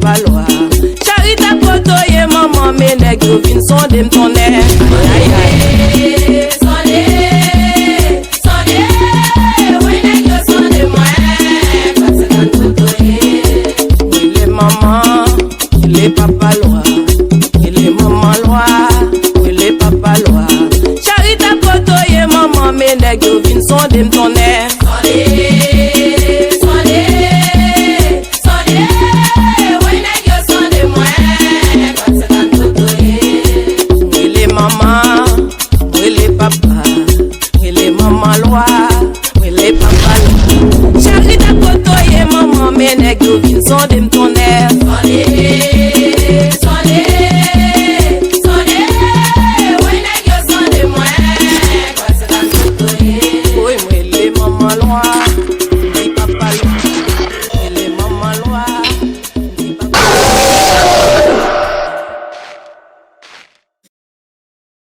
papa loi. Charité kotoye maman me nèg yo vin sonde m'tonne. Aïe aïe. Sonde, oui nèg yo sonde moi. Parce que kotoye. Les maman, les papa loi. Les maman loi, les papa loi. Charité kotoye maman me nèg yo vin sonde m'tonne.